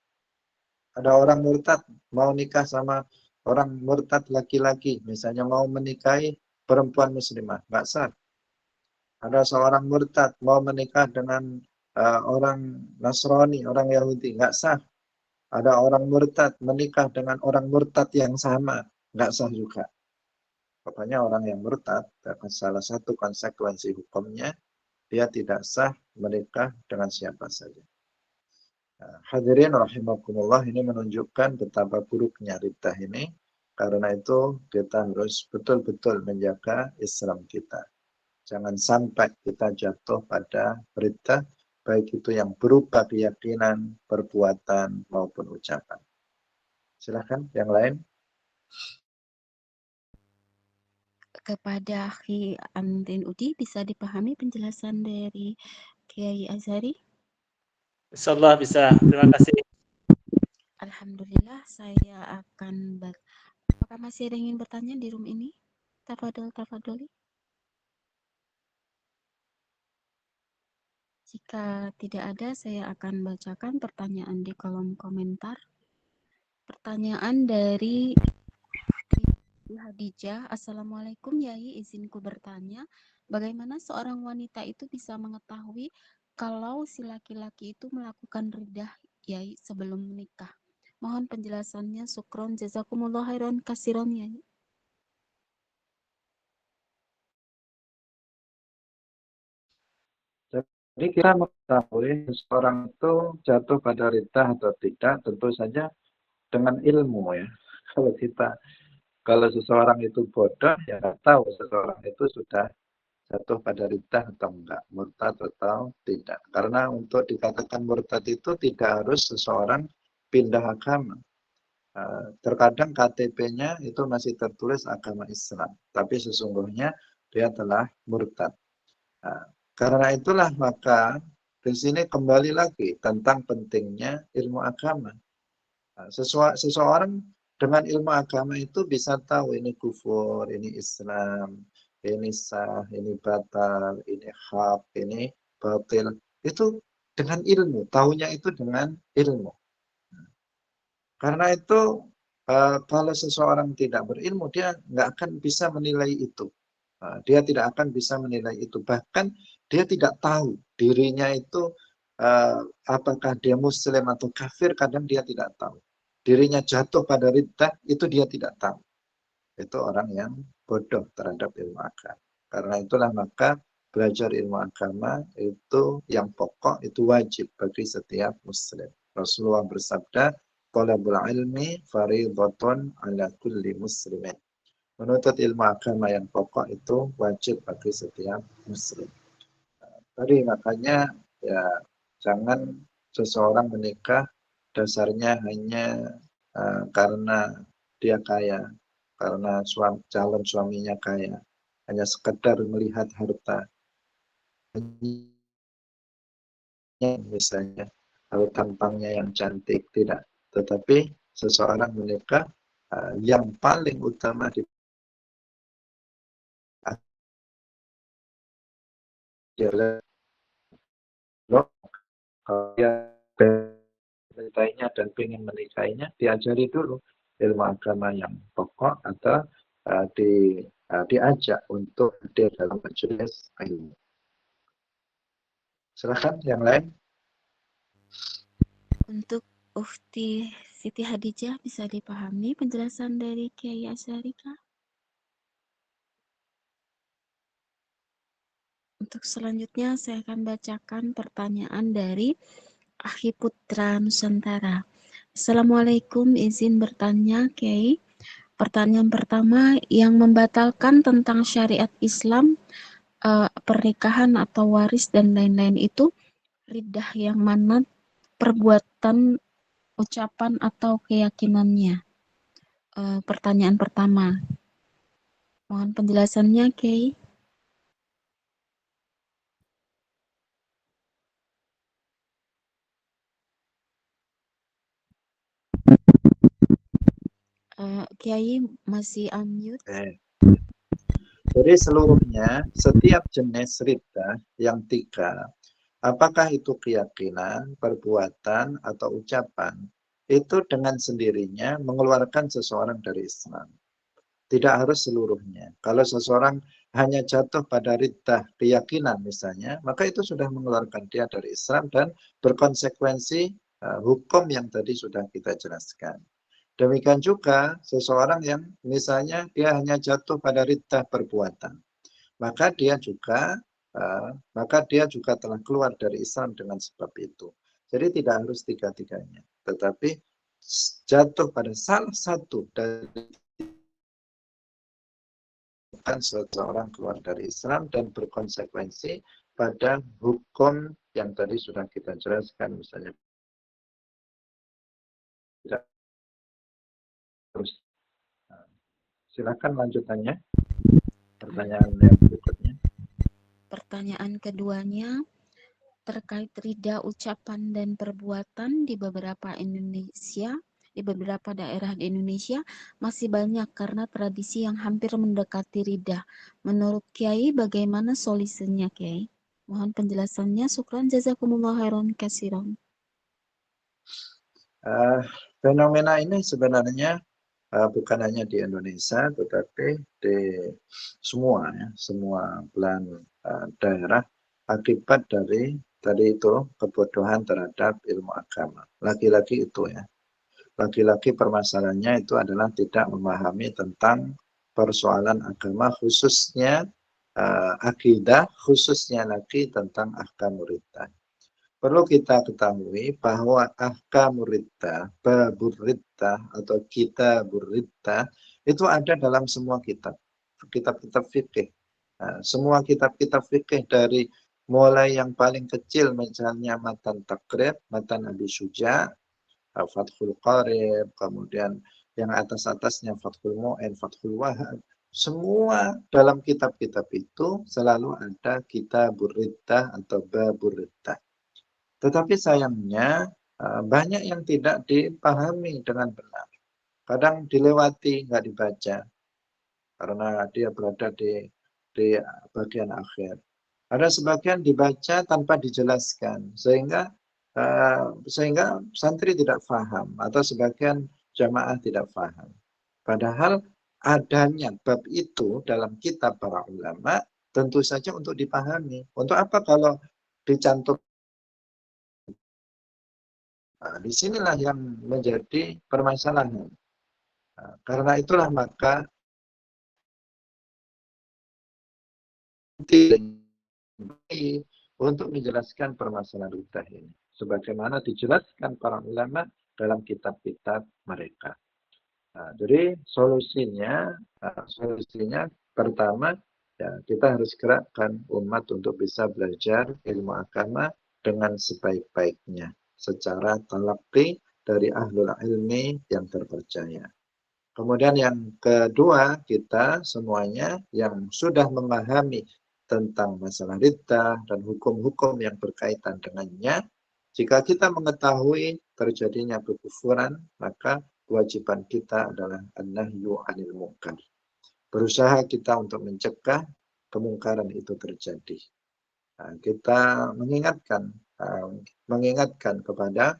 Ada orang murtad mau nikah sama orang murtad laki-laki, misalnya mau menikahi perempuan muslimah, nggak sah. Ada seorang murtad mau menikah dengan orang Nasrani, orang Yahudi, nggak sah. Ada orang murtad menikah dengan orang murtad yang sama, nggak sah juga. Pokoknya orang yang murtad, salah satu konsekuensi hukumnya, dia tidak sah menikah dengan siapa saja. Hadirin rahimakumullah, ini menunjukkan betapa buruknya riddah ini. Karena itu kita harus betul-betul menjaga Islam kita. Jangan sampai kita jatuh pada riddah, baik itu yang berupa keyakinan, perbuatan, maupun ucapan. Silahkan yang lain. Kepada Khi Antin Udi, bisa dipahami penjelasan dari Kiai Azhari? Insyaallah bisa. Terima kasih. Alhamdulillah, saya akan apakah masih ada yang ingin bertanya di room ini? Tafadhol. Jika tidak ada, saya akan bacakan pertanyaan di kolom komentar. Pertanyaan dari Hadijah. Assalamualaikum Yai, izinku bertanya, bagaimana seorang wanita itu bisa mengetahui kalau si laki-laki itu melakukan riddah Yai sebelum menikah? Mohon penjelasannya, syukron, jazakumullah khairan kasiron Yai. Jadi kita mengetahui seseorang itu jatuh pada riddah atau tidak, tentu saja dengan ilmu ya. Kalau seseorang itu bodoh, ya nggak tahu seseorang itu sudah jatuh pada riddah atau enggak, murtad atau tidak. Karena untuk dikatakan murtad itu tidak harus seseorang pindah agama. Terkadang KTP-nya itu masih tertulis agama Islam, tapi sesungguhnya dia telah murtad. Karena itulah maka di sini kembali lagi tentang pentingnya ilmu agama. Seseorang dengan ilmu agama itu bisa tahu ini kufur, ini Islam, ini sah, ini batal, ini hak, ini batil. Itu dengan ilmu, tahunya itu dengan ilmu. Karena itu kalau seseorang tidak berilmu, dia nggak akan bisa menilai itu. Dia tidak akan bisa menilai itu. Bahkan dia tidak tahu dirinya itu apakah dia muslim atau kafir, kadang dia tidak tahu. Dirinya jatuh pada riddah, itu dia tidak tahu. Itu orang yang bodoh terhadap ilmu agama. Karena itulah maka belajar ilmu agama itu yang pokok, itu wajib bagi setiap muslim. Rasulullah bersabda, "Thalabul ilmi fardhatun 'ala kulli muslimin." Menuntut ilmu agama yang pokok itu wajib bagi setiap muslim. Tadi makanya ya jangan seseorang menikah dasarnya hanya karena dia kaya, karena calon suaminya kaya, hanya sekedar melihat harta, misalnya kalau tampangnya yang cantik, tidak. Tetapi seseorang menikah yang paling utama di adalah kalau dia menikahinya dan ingin menikahinya, diajari dulu ilmu agama yang pokok atau diajak untuk hadir dalam majelis ilmu. Silakan yang lain. Untuk Ufti Siti Hadijah, bisa dipahami penjelasan dari Kiai Asyari kah? Untuk selanjutnya saya akan bacakan pertanyaan dari Akhi Putra Nusantara. Assalamualaikum, izin bertanya Kiai. Pertanyaan pertama, yang membatalkan tentang syariat Islam, pernikahan atau waris dan lain-lain itu riddah yang mana, perbuatan, ucapan atau keyakinannya? Pertanyaan pertama. Mohon penjelasannya, Kiai. Kiai masih unmute. Jadi seluruhnya, setiap jenis riddah yang 3, apakah itu keyakinan, perbuatan, atau ucapan, itu dengan sendirinya mengeluarkan seseorang dari Islam. Tidak harus seluruhnya. Kalau seseorang hanya jatuh pada riddah keyakinan misalnya, maka itu sudah mengeluarkan dia dari Islam dan berkonsekuensi hukum yang tadi sudah kita jelaskan. Demikian juga seseorang yang misalnya dia hanya jatuh pada riddah perbuatan, maka dia juga telah keluar dari Islam dengan sebab itu. Jadi tidak harus tiga-tiganya, tetapi jatuh pada salah satu dari seseorang keluar dari Islam dan berkonsekuensi pada hukum yang tadi sudah kita jelaskan, misalnya tidak terus. Silakan lanjutannya, pertanyaan yang berikutnya. Pertanyaan keduanya terkait ridha ucapan dan perbuatan di beberapa daerah di Indonesia masih banyak karena tradisi yang hampir mendekati ridha. Menurut Kiai, bagaimana solusinya, Kiai? Mohon penjelasannya. Syukran, jazakumullah khairan katsiran. Fenomena ini sebenarnya bukan hanya di Indonesia, tetapi di semua belahan daerah akibat dari tadi itu kebodohan terhadap ilmu agama. Lagi-lagi itu ya. Lagi-lagi permasalahannya itu adalah tidak memahami tentang persoalan agama, khususnya akidah, khususnya lagi tentang ahkamur riddah. Perlu kita ketahui bahwa ahkamur riddah, babur riddah atau kitabur riddah itu ada dalam semua kitab-kitab fikih. Semua kitab-kitab fikih dari mulai yang paling kecil misalnya Matan Takrib, Matan Abi Syuja, Fathul Qarib, kemudian yang atas-atasnya Fathul Mu'in, Fathul Wahab. Semua dalam kitab-kitab itu selalu ada kitabur riddah atau babur riddah. Tetapi sayangnya banyak yang tidak dipahami dengan benar. Kadang dilewati, nggak dibaca karena dia berada di bagian akhir. Ada sebagian dibaca tanpa dijelaskan sehingga santri tidak paham atau sebagian jamaah tidak paham. Padahal adanya bab itu dalam kitab para ulama tentu saja untuk dipahami. Untuk apa kalau dicantum? Nah, disinilah yang menjadi permasalahan. Nah, karena itulah maka untuk menjelaskan permasalahan riddah ini, sebagaimana dijelaskan para ulama dalam kitab-kitab mereka. Nah, jadi solusinya pertama ya kita harus gerakkan umat untuk bisa belajar ilmu agama dengan sebaik-baiknya secara talaqi dari ahlul ilmi yang terpercaya. Kemudian yang kedua, kita semuanya yang sudah memahami tentang masalah riddah dan hukum-hukum yang berkaitan dengannya, jika kita mengetahui terjadinya kekufuran, maka kewajiban kita adalah an-nahyu 'anil munkar. Berusaha kita untuk mencegah kemungkaran itu terjadi. Nah, kita mengingatkan kepada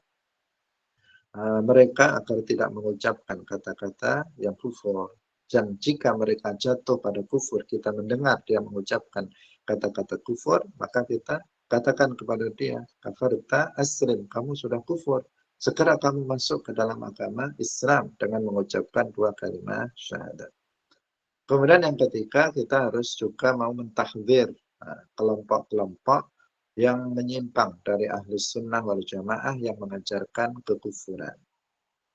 mereka agar tidak mengucapkan kata-kata yang kufur. Dan jika mereka jatuh pada kufur, kita mendengar dia mengucapkan kata-kata kufur, maka kita katakan kepada dia, kafarta aslim, kamu sudah kufur. Segera kamu masuk ke dalam agama Islam dengan mengucapkan 2 kalimat syahadat. Kemudian yang ketiga, kita harus juga mau mentahdzir kelompok-kelompok yang menyimpang dari ahli sunnah wal jamaah yang mengajarkan kekufuran.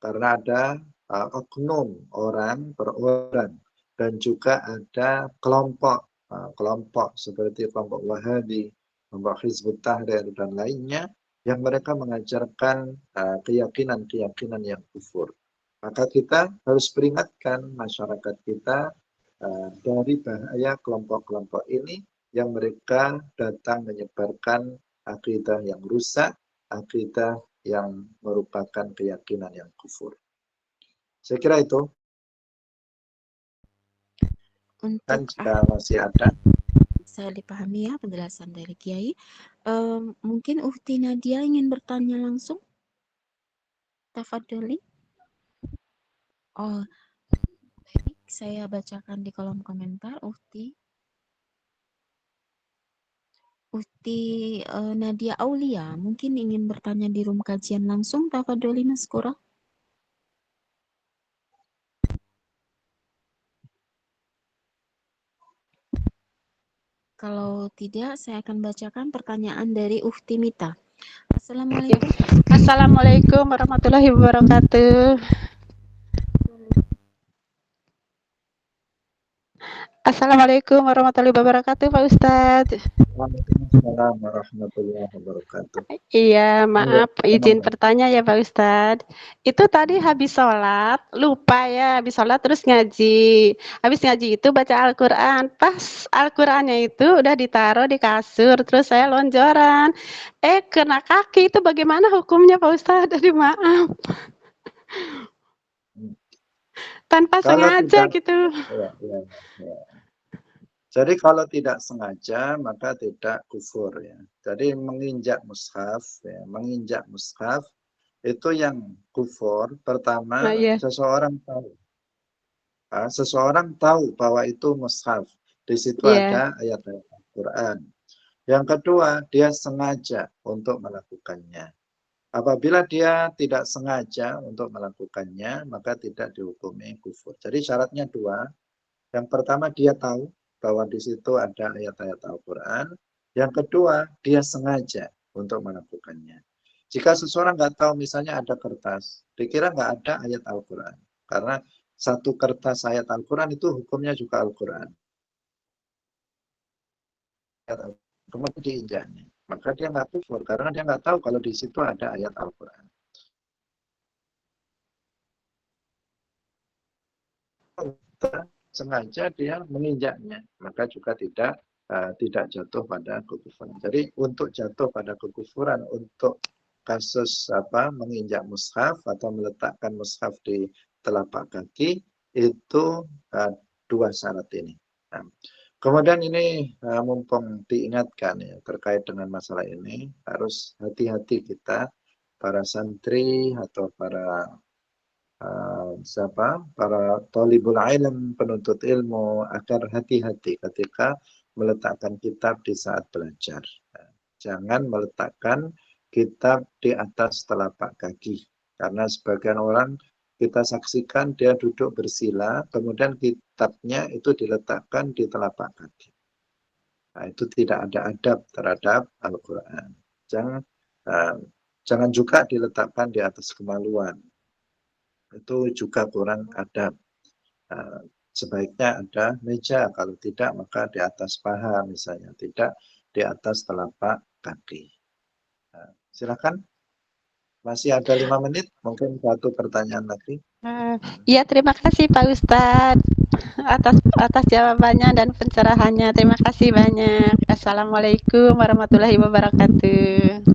Karena ada oknum orang per orang dan juga ada kelompok seperti kelompok Wahabi, kelompok Hizbut Tahrir dan lainnya yang mereka mengajarkan keyakinan-keyakinan yang kufur. Maka kita harus peringatkan masyarakat kita dari bahaya kelompok-kelompok ini yang mereka datang menyebarkan akidah yang rusak, akidah yang merupakan keyakinan yang kufur. Saya kira itu. Kan Untuk jika masih ada. bisa dipahami ya penjelasan dari Kiai. Mungkin Uhti Nadia ingin bertanya langsung. Tafadholi. Oh, baik. Saya bacakan di kolom komentar, Uhti. Nadia Aulia mungkin ingin bertanya di room kajian langsung. Tafadholi Mas Kura. Kalau tidak, saya akan bacakan pertanyaan dari Uhti Mita. Assalamualaikum. Assalamualaikum warahmatullahi wabarakatuh. Assalamualaikum warahmatullahi wabarakatuh, Pak Ustadz. Waalaikumsalam warahmatullahi wabarakatuh. Iya, maaf izin bertanya ya Pak Ustadz. Itu tadi habis sholat, lupa ya habis sholat terus ngaji. Habis ngaji itu baca Al-Quran. Pas Al-Qurannya itu udah ditaruh di kasur, terus saya lonjoran. Kena kaki, itu bagaimana hukumnya Pak Ustadz? Jadi maaf. Tanpa Kalau sengaja tidak, gitu. ya. Jadi kalau tidak sengaja maka tidak kufur ya. Jadi menginjak mushaf itu yang kufur. Pertama Iya. seseorang tahu bahwa itu mushaf. Di situ Iya. ada ayat-ayat Al-Quran. Yang kedua, dia sengaja untuk melakukannya. Apabila dia tidak sengaja untuk melakukannya, maka tidak dihukumi kufur. Jadi syaratnya dua. Yang pertama, dia tahu bahwa di situ ada ayat-ayat Al-Quran. Yang kedua, dia sengaja untuk melakukannya. Jika seseorang nggak tahu, misalnya ada kertas, dikira nggak ada ayat Al-Quran. Karena satu kertas ayat Al-Quran itu hukumnya juga Al-Quran. Kemudian diinjaknya. Maka dia nggak kufur, karena dia nggak tahu kalau di situ ada ayat Al-Quran. sengaja dia menginjaknya, maka juga tidak jatuh pada kekufuran. Jadi untuk jatuh pada kekufuran untuk kasus menginjak mushaf atau meletakkan mushaf di telapak kaki itu dua syarat ini. Nah, kemudian ini mumpung diingatkan ya terkait dengan masalah ini, harus hati-hati kita para santri atau para para thalibul ilm, penuntut ilmu, agar hati-hati ketika meletakkan kitab di saat belajar. Jangan meletakkan kitab di atas telapak kaki, karena sebagian orang kita saksikan dia duduk bersila, kemudian kitabnya itu diletakkan di telapak kaki. Nah, itu tidak ada adab terhadap Al-Quran. Jangan juga diletakkan di atas kemaluan. Itu juga kurang adab. Sebaiknya ada meja, kalau tidak maka di atas paha misalnya, tidak di atas telapak kaki. Silakan, masih ada 5 menit, mungkin satu pertanyaan lagi. Iya, terima kasih Pak Ustadz atas jawabannya dan pencerahannya. Terima kasih banyak. Assalamualaikum warahmatullahi wabarakatuh.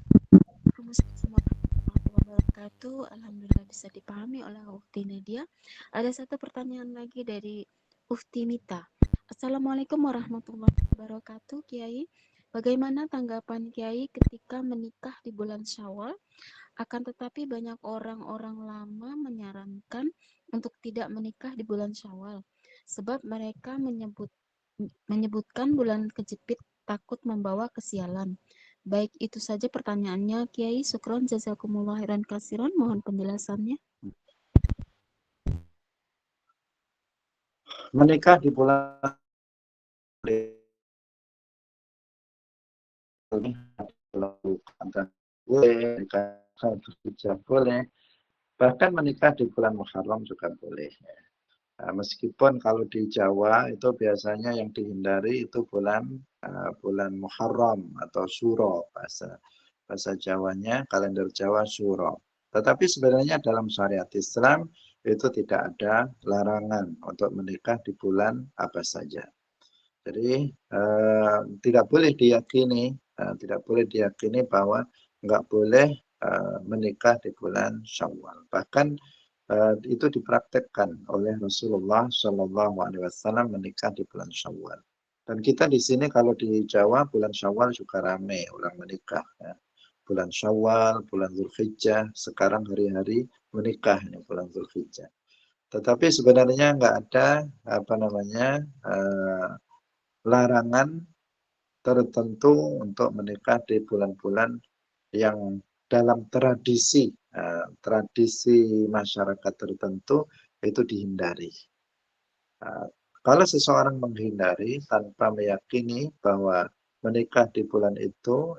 Alhamdulillah bisa dipahami oleh Ukti Nadia. Ada satu pertanyaan lagi dari Ufti Mita. Assalamualaikum warahmatullahi wabarakatuh, Kiai. Bagaimana tanggapan Kiai ketika menikah di bulan Syawal? Akan tetapi banyak orang-orang lama menyarankan untuk tidak menikah di bulan Syawal, sebab mereka menyebutkan bulan kejepit takut membawa kesialan. Baik, itu saja pertanyaannya, Kiai. Syukron, jazakumullah khairan kasiran. Mohon penjelasannya. Menikah di bulan boleh, boleh, bahkan menikah di bulan Muharram juga boleh. Nah, meskipun kalau di Jawa itu biasanya yang dihindari itu bulan Muharram atau Syuro, bahasa Jawanya, kalender Jawa Syuro. Tetapi sebenarnya dalam syariat Islam itu tidak ada larangan untuk menikah di bulan apa saja. Jadi tidak boleh diyakini bahwa nggak boleh menikah di bulan Syawal. Bahkan itu dipraktekkan oleh Rasulullah SAW menikah di bulan Syawal. Dan kita di sini kalau di Jawa bulan Syawal juga ramai orang menikah. Ya. Bulan Syawal, bulan Dzulhijjah, sekarang hari-hari menikah ini bulan Dzulhijjah. Tetapi sebenarnya nggak ada larangan tertentu untuk menikah di bulan-bulan yang dalam tradisi masyarakat tertentu itu dihindari. Kalau seseorang menghindari tanpa meyakini bahwa menikah di bulan itu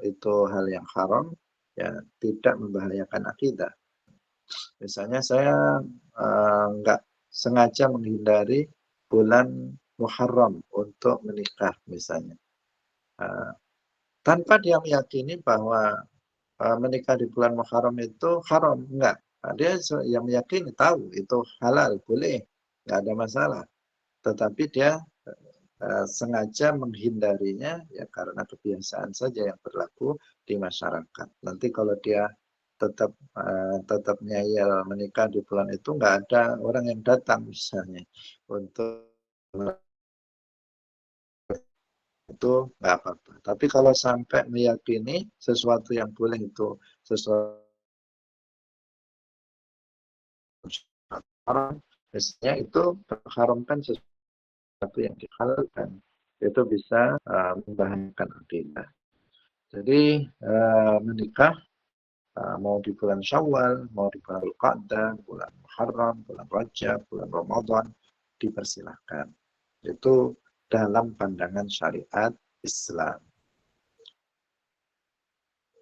hal yang haram, ya tidak membahayakan akidah. Misalnya saya nggak sengaja menghindari bulan Muharram untuk menikah misalnya. Tanpa dia meyakini bahwa menikah di bulan Muharram itu haram, enggak. Dia yang meyakini, tahu itu halal, boleh, enggak ada masalah. Tetapi dia sengaja menghindarinya ya karena kebiasaan saja yang berlaku di masyarakat. Nanti kalau dia tetap nyayal menikah di bulan itu, enggak ada orang yang datang misalnya untuk itu nggak apa-apa. Tapi kalau sampai meyakini sesuatu yang boleh itu sesuatu haram, misalnya itu mengharamkan sesuatu yang dihalalkan, itu bisa membahayakan akidah. Jadi menikah mau di bulan Syawal, mau di bulan Dzulqa'dah, bulan Muharram, bulan Rajab, bulan Ramadan, dipersilahkan. Itu dalam pandangan syariat Islam.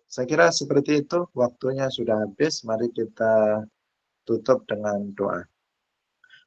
Saya kira seperti itu, waktunya sudah habis, mari kita tutup dengan doa.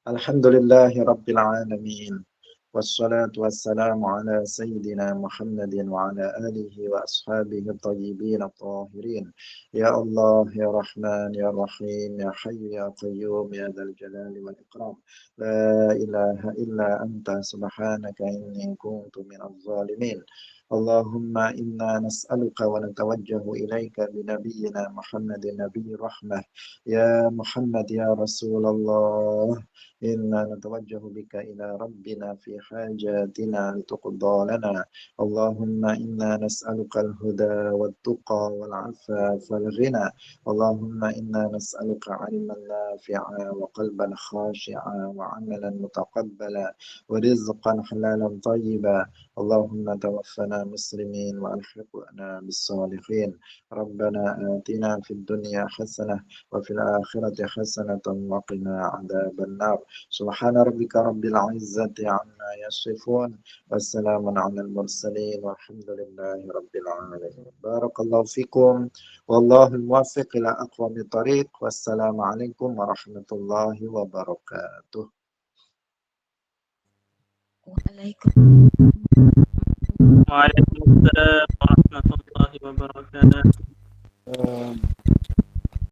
Alhamdulillahirabbil alamin. والصلاة والسلام على سيدنا محمد وعلى آله وأصحابه الطيبين الطاهرين. يا الله يا رحمن يا رحيم يا حي يا قيوم يا ذا الجلال والإكرام، لا إله إلا أنت سبحانك إني كنت من الظالمين. اللهم إنا نسألك ونتوجه إليك بنبينا محمد نبي الرحمة. يا محمد يا رسول الله، إنا نتوجه بك إلى ربنا في حاجاتنا لتقضى لنا. اللهم إنا نسألك الهدى والتقى والعفاف والغنى. اللهم إنا نسألك علما نافعا وقلبا خاشعا وعملا متقبلا ورزقا حلالا طيبا. اللهم توفنا مسلمين وألحقنا بالصالحين. ربنا آتنا في الدنيا حسنة وفي الآخرة حسنة وقنا عذاب النار. سبحان ربك رب العزة عما يصفون والسلام على المرسلين والحمد لله رب العالمين. بارك الله فيكم والله الموفق إلى أقوم طريق، والسلام عليكم ورحمة الله وبركاته. Waalaikumsalam warahmatullahi wabarakatuh.